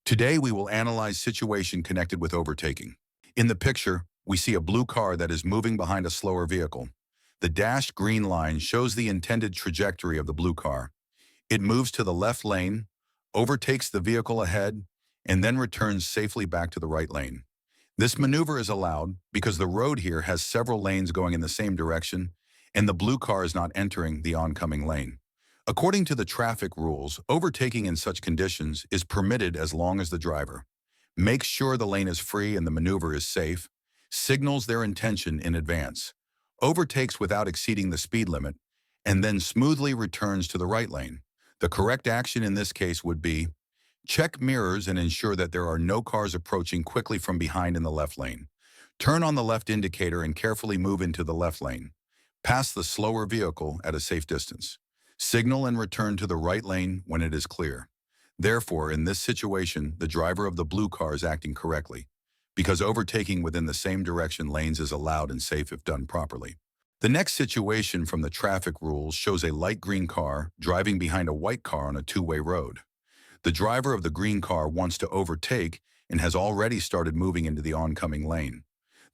Today, we will analyze situation connected with overtaking. In the picture, we see a blue car that is moving behind a slower vehicle. The dashed green line shows the intended trajectory of the blue car. It moves to the left lane, overtakes the vehicle ahead, and then returns safely back to the right lane. This maneuver is allowed because the road here has several lanes going in the same direction, and the blue car is not entering the oncoming lane. According to the traffic rules, overtaking in such conditions is permitted as long as the driver makes sure the lane is free and the maneuver is safe, signals their intention in advance, overtakes without exceeding the speed limit, and then smoothly returns to the right lane. The correct action in this case would be check mirrors and ensure that there are no cars approaching quickly from behind in the left lane. Turn on the left indicator and carefully move into the left lane. Pass the slower vehicle at a safe distance. Signal and return to the right lane when it is clear. Therefore, in this situation, the driver of the blue car is acting correctly, because overtaking within the same direction lanes is allowed and safe if done properly. The next situation from the traffic rules shows a light green car driving behind a white car on a two-way road. The driver of the green car wants to overtake and has already started moving into the oncoming lane.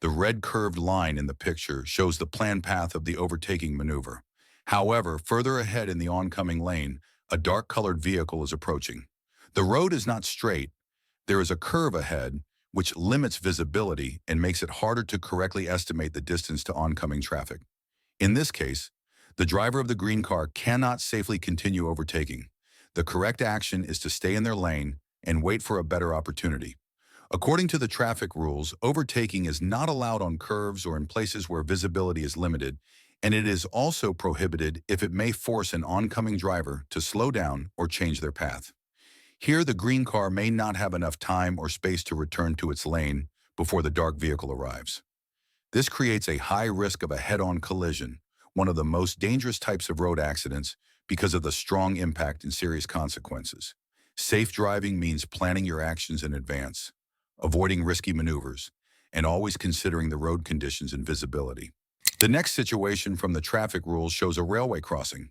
The red curved line in the picture shows the planned path of the overtaking maneuver. However, further ahead in the oncoming lane, a dark-colored vehicle is approaching. The road is not straight. There is a curve ahead, which limits visibility and makes it harder to correctly estimate the distance to oncoming traffic. In this case, the driver of the green car cannot safely continue overtaking. The correct action is to stay in their lane and wait for a better opportunity. According to the traffic rules, overtaking is not allowed on curves or in places where visibility is limited, and it is also prohibited if it may force an oncoming driver to slow down or change their path. Here, the green car may not have enough time or space to return to its lane before the dark vehicle arrives. This creates a high risk of a head-on collision, one of the most dangerous types of road accidents because of the strong impact and serious consequences. Safe driving means planning your actions in advance, avoiding risky maneuvers, and always considering the road conditions and visibility. The next situation from the traffic rules shows a railway crossing.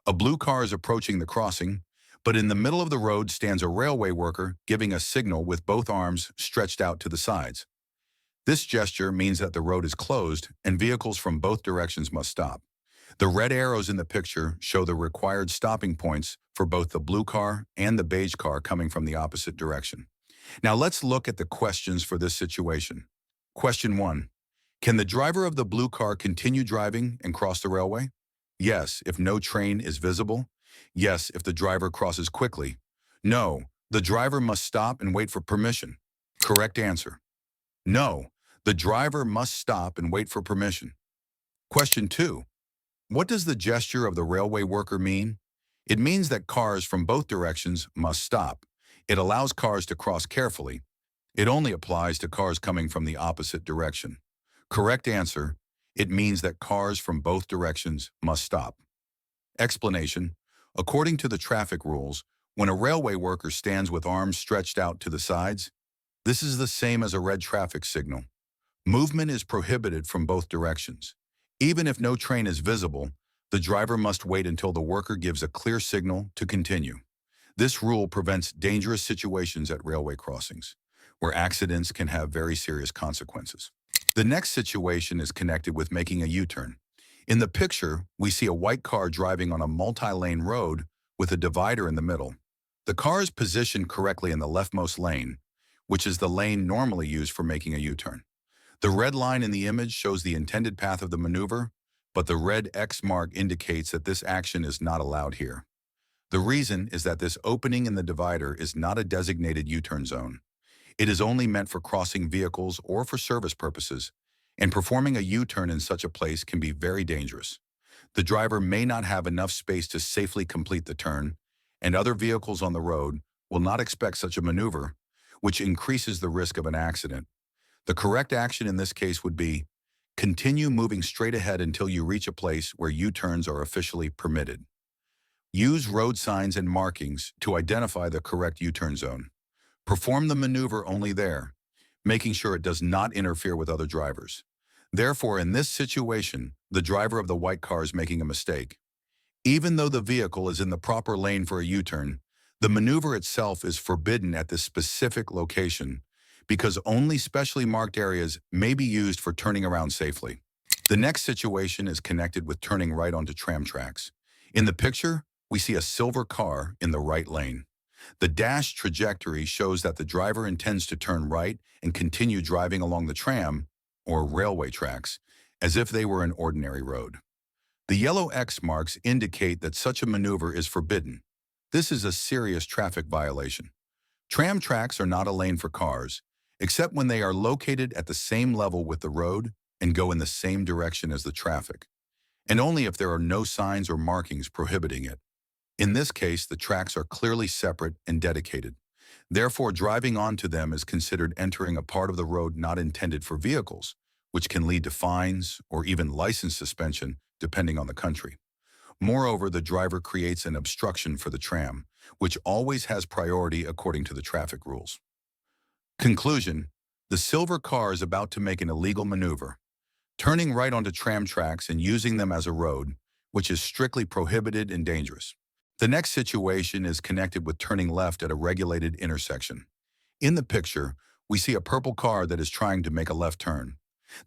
A blue car is approaching the crossing, but in the middle of the road stands a railway worker giving a signal with both arms stretched out to the sides. This gesture means that the road is closed and vehicles from both directions must stop. The red arrows in the picture show the required stopping points for both the blue car and the beige car coming from the opposite direction. Now let's look at the questions for this situation. Question 1. Can the driver of the blue car continue driving and cross the railway? Yes, if no train is visible. Yes, if the driver crosses quickly. No, the driver must stop and wait for permission. Correct answer. No, the driver must stop and wait for permission. Question 2. What does the gesture of the railway worker mean? It means that cars from both directions must stop. It allows cars to cross carefully. It only applies to cars coming from the opposite direction. Correct answer. It means that cars from both directions must stop. Explanation. According to the traffic rules, when a railway worker stands with arms stretched out to the sides, this is the same as a red traffic signal. Movement is prohibited from both directions. Even if no train is visible, the driver must wait until the worker gives a clear signal to continue. This rule prevents dangerous situations at railway crossings, where accidents can have very serious consequences. The next situation is connected with making a U-turn. In the picture, we see a white car driving on a multi-lane road with a divider in the middle. The car is positioned correctly in the leftmost lane, which is the lane normally used for making a U-turn. The red line in the image shows the intended path of the maneuver, but the red X mark indicates that this action is not allowed here. The reason is that this opening in the divider is not a designated U-turn zone. It is only meant for crossing vehicles or for service purposes, and performing a U-turn in such a place can be very dangerous. The driver may not have enough space to safely complete the turn, and other vehicles on the road will not expect such a maneuver, which increases the risk of an accident. The correct action in this case would be, continue moving straight ahead until you reach a place where U-turns are officially permitted. Use road signs and markings to identify the correct U-turn zone. Perform the maneuver only there, making sure it does not interfere with other drivers. Therefore, in this situation, the driver of the white car is making a mistake. Even though the vehicle is in the proper lane for a U-turn, The maneuver itself is forbidden at this specific location because only specially marked areas may be used for turning around safely. The next situation is connected with turning right onto tram tracks. In the picture, we see a silver car in the right lane. The dash trajectory shows that the driver intends to turn right and continue driving along the tram or railway tracks as if they were an ordinary road. The yellow X marks indicate that such a maneuver is forbidden. This is a serious traffic violation. Tram tracks are not a lane for cars, except when they are located at the same level with the road and go in the same direction as the traffic, and only if there are no signs or markings prohibiting it. In this case, the tracks are clearly separate and dedicated. Therefore, driving onto them is considered entering a part of the road not intended for vehicles, which can lead to fines or even license suspension, depending on the country. Moreover, the driver creates an obstruction for the tram, which always has priority according to the traffic rules. Conclusion: the silver car is about to make an illegal maneuver, turning right onto tram tracks and using them as a road, which is strictly prohibited and dangerous. The next situation is connected with turning left at a regulated intersection. In the picture, we see a purple car that is trying to make a left turn.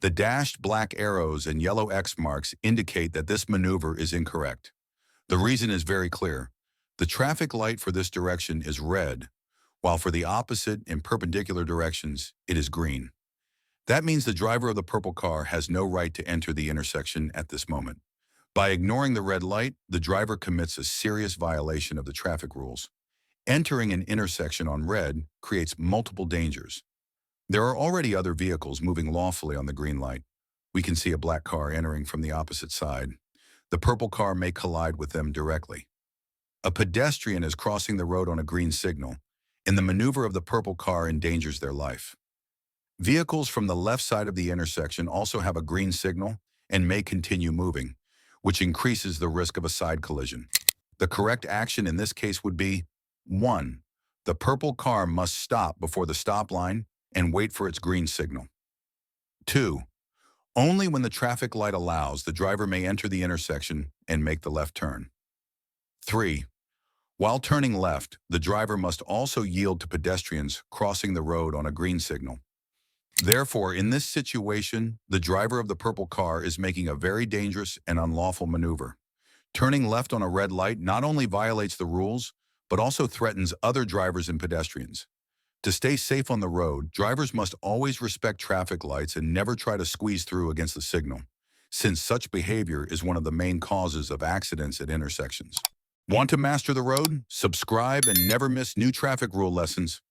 The dashed black arrows and yellow X marks indicate that this maneuver is incorrect. The reason is very clear. The traffic light for this direction is red, while for the opposite and perpendicular directions, it is green. That means the driver of the purple car has no right to enter the intersection at this moment. By ignoring the red light, the driver commits a serious violation of the traffic rules. Entering an intersection on red creates multiple dangers. There are already other vehicles moving lawfully on the green light. We can see a black car entering from the opposite side. The purple car may collide with them directly. A pedestrian is crossing the road on a green signal, and the maneuver of the purple car endangers their life. Vehicles from the left side of the intersection also have a green signal and may continue moving, which increases the risk of a side collision. The correct action in this case would be: 1. The purple car must stop before the stop line and wait for its green signal. 2. Only when the traffic light allows, the driver may enter the intersection and make the left turn. 3. While turning left, the driver must also yield to pedestrians crossing the road on a green signal. Therefore, in this situation, the driver of the purple car is making a very dangerous and unlawful maneuver. Turning left on a red light not only violates the rules, but also threatens other drivers and pedestrians. To stay safe on the road, drivers must always respect traffic lights and never try to squeeze through against the signal, since such behavior is one of the main causes of accidents at intersections. Want to master the road? Subscribe and never miss new traffic rule lessons.